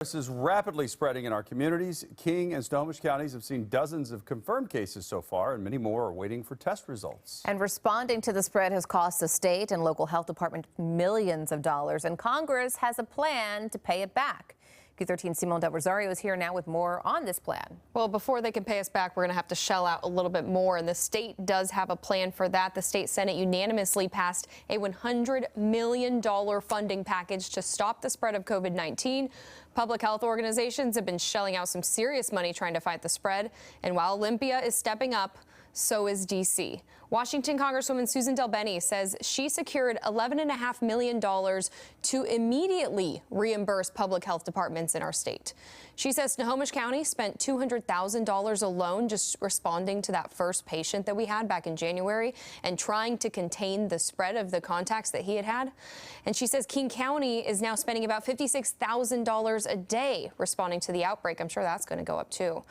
This is rapidly spreading in our communities. King and Snohomish counties have seen dozens of confirmed cases so far, and many more are waiting for test results. And responding to the spread has cost the state and local health department millions of dollars, and Congress has a plan to pay it back. Q13's Simone Del Rosario is here now with more on this plan. Well, before they can pay us back, we're going to have to shell out a little bit more, and the state does have a plan for that. The state Senate unanimously passed a $100 million funding package to stop the spread of COVID-19. Public health organizations have been shelling out some serious money trying to fight the spread, and while Olympia is stepping up, so is D.C. Washington Congresswoman Susan DelBene says she secured $11.5 million to immediately reimburse public health departments in our state. She says Snohomish County spent $200,000 alone just responding to that first patient that we had back in January and trying to contain the spread of the contacts that he had had. And she says King County is now spending about $56,000 a day responding to the outbreak. I'm sure that's going to go up too.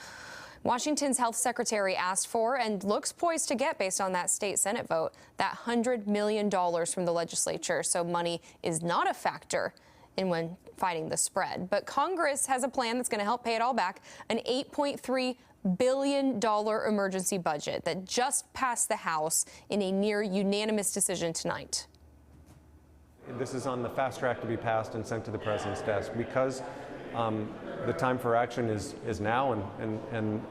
Washington's health secretary asked for and looks poised to get, based on that state Senate vote, that $100 million from the legislature. So money is not a factor in when fighting the spread. But Congress has a plan that's going to help pay it all back, an $8.3 billion emergency budget that just passed the House in a near unanimous decision tonight. This is on the fast track to be passed and sent to the president's desk because the time for action is now, and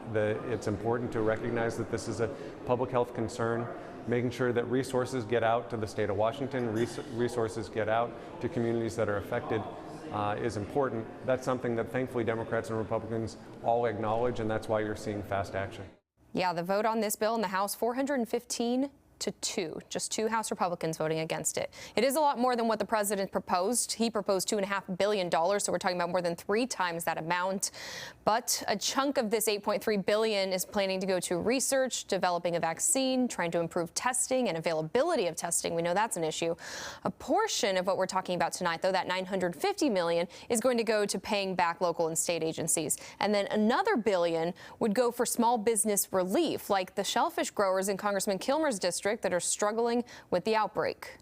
it's important to recognize that this is a public health concern. Making sure that resources get out to the state of Washington, resources get out to communities that are affected is important. That's something that thankfully Democrats and Republicans all acknowledge, and that's why you're seeing fast action. Yeah, the vote on this bill in the House, 415 to 2, just 2 House Republicans voting against it. It is a lot more than what the president proposed. He proposed $2.5 billion, so we're talking about more than 3 times that amount. But a chunk of this $8.3 billion is planning to go to research, developing a vaccine, trying to improve testing and availability of testing. We know that's an issue. A portion of what we're talking about tonight, though, that $950 million, is going to go to paying back local and state agencies. And then another billion would go for small business relief, like the shellfish growers in Congressman Kilmer's district that are struggling with the outbreak.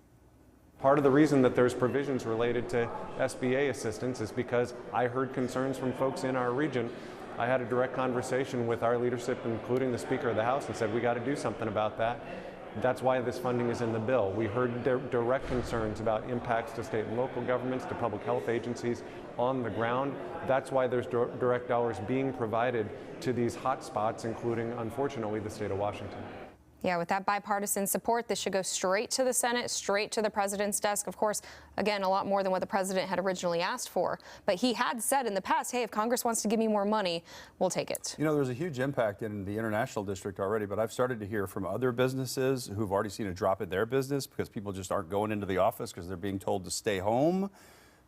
Part of the reason that there's provisions related to SBA assistance is because I heard concerns from folks in our region. I had a direct conversation with our leadership, including the Speaker of the House, and said we got to do something about that. That's why this funding is in the bill. We heard direct concerns about impacts to state and local governments, to public health agencies on the ground. That's why there's direct dollars being provided to these hot spots, including, unfortunately, the state of Washington. Yeah, with that bipartisan support, this should go straight to the Senate, straight to the president's desk. Of course, again, a lot more than what the president had originally asked for. But he had said in the past, hey, if Congress wants to give me more money, we'll take it. You know, there's a huge impact in the international district already, but I've started to hear from other businesses who've already seen a drop in their business because people just aren't going into the office because they're being told to stay home.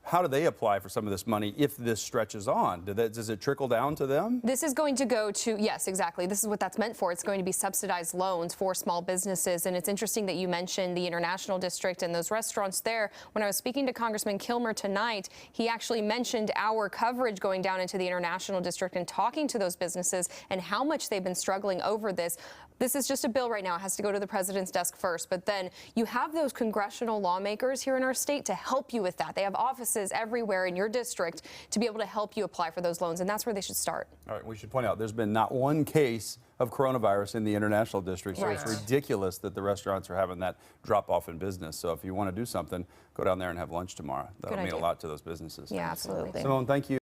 How do they apply for some of this money if this stretches on? Does it trickle down to them? This is going to go to, yes, exactly. This is what that's meant for. It's going to be subsidized loans for small businesses. And it's interesting that you mentioned the international district and those restaurants there. When I was speaking to Congressman Kilmer tonight, he actually mentioned our coverage going down into the international district and talking to those businesses and how much they've been struggling over this. This is just a bill right now. It has to go to the president's desk first. But then you have those congressional lawmakers here in our state to help you with that. They have offices everywhere in your district to be able to help you apply for those loans. And that's where they should start. All right. We should point out there's been not one case of coronavirus in the international district. So Right. It's ridiculous that the restaurants are having that drop off in business. So if you want to do something, go down there and have lunch tomorrow. That'll mean a lot to those businesses. Yeah, absolutely. Simone, thank you.